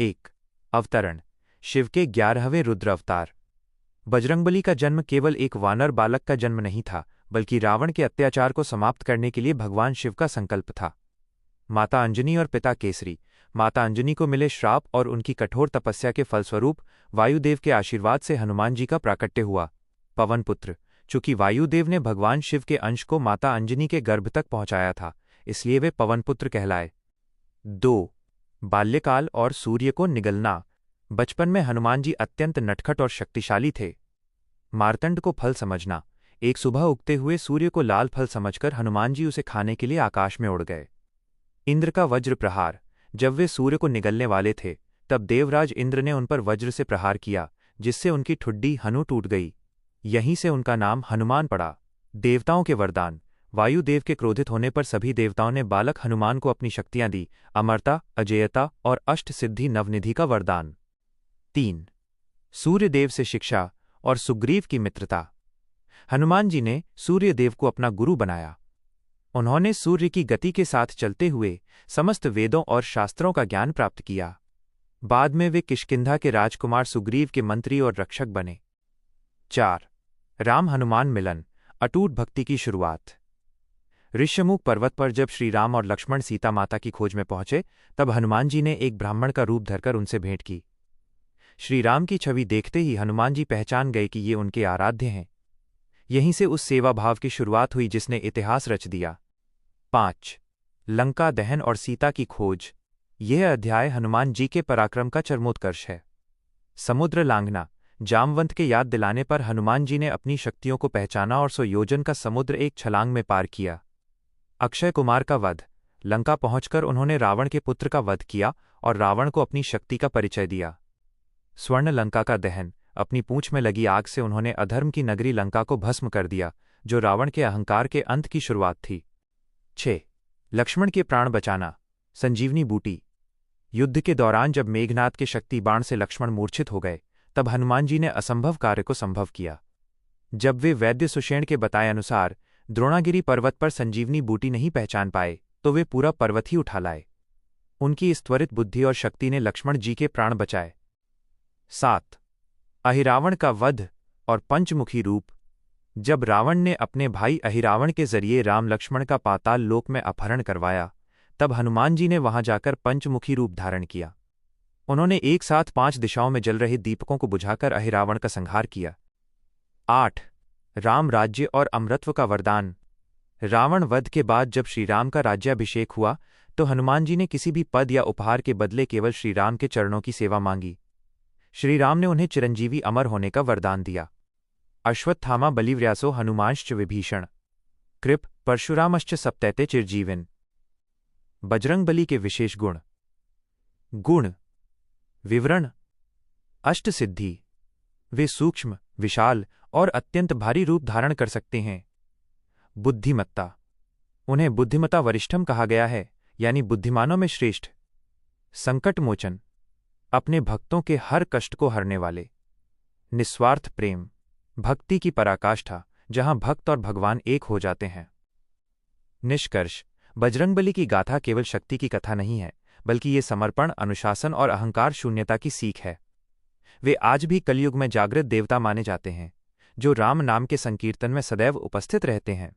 एक अवतरण। शिव के 11वें रुद्र अवतार। बजरंगबली का जन्म केवल एक वानर बालक का जन्म नहीं था, बल्कि रावण के अत्याचार को समाप्त करने के लिए भगवान शिव का संकल्प था। माता अंजनी और पिता केसरी। माता अंजनी को मिले श्राप और उनकी कठोर तपस्या के फलस्वरूप वायुदेव के आशीर्वाद से हनुमान जी का प्राकट्य हुआ। पवनपुत्र। चूंकि वायुदेव ने भगवान शिव के अंश को माता अंजनी के गर्भ तक पहुंचाया था, इसलिए वे पवनपुत्र कहलाए। 2 बाल्यकाल और सूर्य को निगलना। बचपन में हनुमान जी अत्यंत नटखट और शक्तिशाली थे। मार्तंड को फल समझना। एक सुबह उगते हुए सूर्य को लाल फल समझकर हनुमान जी उसे खाने के लिए आकाश में उड़ गए। इंद्र का वज्र प्रहार। जब वे सूर्य को निगलने वाले थे, तब देवराज इंद्र ने उन पर वज्र से प्रहार किया, जिससे उनकी ठुड्डी हनु टूट गई। यहीं से उनका नाम हनुमान पड़ा। देवताओं के वरदान। वायुदेव के क्रोधित होने पर सभी देवताओं ने बालक हनुमान को अपनी शक्तियां दी। अमरता, अजेयता और अष्ट सिद्धि नवनिधि का वरदान। 3 सूर्यदेव से शिक्षा और सुग्रीव की मित्रता। हनुमान जी ने सूर्यदेव को अपना गुरु बनाया। उन्होंने सूर्य की गति के साथ चलते हुए समस्त वेदों और शास्त्रों का ज्ञान प्राप्त किया। बाद में वे किष्किंधा के राजकुमार सुग्रीव के मंत्री और रक्षक बने। 4 राम हनुमान मिलन, अटूट भक्ति की शुरुआत। ऋष्यमुख पर्वत पर जब श्री राम और लक्ष्मण सीता माता की खोज में पहुंचे, तब हनुमान जी ने एक ब्राह्मण का रूप धरकर उनसे भेंट की। श्री राम की छवि देखते ही हनुमान जी पहचान गए कि ये उनके आराध्य हैं। यहीं से उस सेवा भाव की शुरुआत हुई जिसने इतिहास रच दिया। 5 लंका दहन और सीता की खोज। यह अध्याय हनुमान जी के पराक्रम का चरमोत्कर्ष है। समुद्र लांघना। जामवंत के याद दिलाने पर हनुमान जी ने अपनी शक्तियों को पहचाना और 100 योजन का समुद्र एक छलांग में पार किया। अक्षय कुमार का वध। लंका पहुंचकर उन्होंने रावण के पुत्र का वध किया और रावण को अपनी शक्ति का परिचय दिया। स्वर्ण लंका का दहन। अपनी पूंछ में लगी आग से उन्होंने अधर्म की नगरी लंका को भस्म कर दिया, जो रावण के अहंकार के अंत की शुरुआत थी। 6 लक्ष्मण के प्राण बचाना। संजीवनी बूटी। युद्ध के दौरान जब मेघनाथ के शक्ति बाण से लक्ष्मण मूर्छित हो गए, तब हनुमान जी ने असंभव कार्य को संभव किया। जब वे वैद्य सुषेण के बताए अनुसार द्रोणागिरी पर्वत पर संजीवनी बूटी नहीं पहचान पाए, तो वे पूरा पर्वत ही उठा लाए। उनकी इस त्वरित बुद्धि और शक्ति ने लक्ष्मण जी के प्राण बचाए। 7 अहिरावण का वध और पंचमुखी रूप। जब रावण ने अपने भाई अहिरावण के जरिए राम लक्ष्मण का पाताल लोक में अपहरण करवाया, तब हनुमान जी ने वहां जाकर पंचमुखी रूप धारण किया। उन्होंने एक साथ 5 दिशाओं में जल रहे दीपकों को बुझाकर अहिरावण का संहार किया। 8 राम राज्य और अमरत्व का वरदान। रावण वध के बाद जब श्रीराम का राज्याभिषेक हुआ, तो हनुमान जी ने किसी भी पद या उपहार के बदले केवल श्रीराम के चरणों की सेवा मांगी। श्रीराम ने उन्हें चिरंजीवी अमर होने का वरदान दिया। अश्वत्थामा बलिव्यासो हनुमांश्च विभीषण। कृप परशुरामश्च सप्तैते चिरजीविन। बजरंगबली के विशेष गुण। गुण। विवरण। अष्टसिद्धि। वे सूक्ष्म, विशाल और अत्यंत भारी रूप धारण कर सकते हैं। बुद्धिमत्ता। उन्हें बुद्धिमता वरिष्ठम कहा गया है, यानी बुद्धिमानों में श्रेष्ठ। संकटमोचन। अपने भक्तों के हर कष्ट को हरने वाले। निस्वार्थ प्रेम। भक्ति की पराकाष्ठा, जहां भक्त और भगवान एक हो जाते हैं। निष्कर्ष। बजरंगबली की गाथा केवल शक्ति की कथा नहीं है, बल्कि ये समर्पण, अनुशासन और अहंकार शून्यता की सीख है। वे आज भी कलयुग में जागृत देवता माने जाते हैं, जो राम नाम के संकीर्तन में सदैव उपस्थित रहते हैं।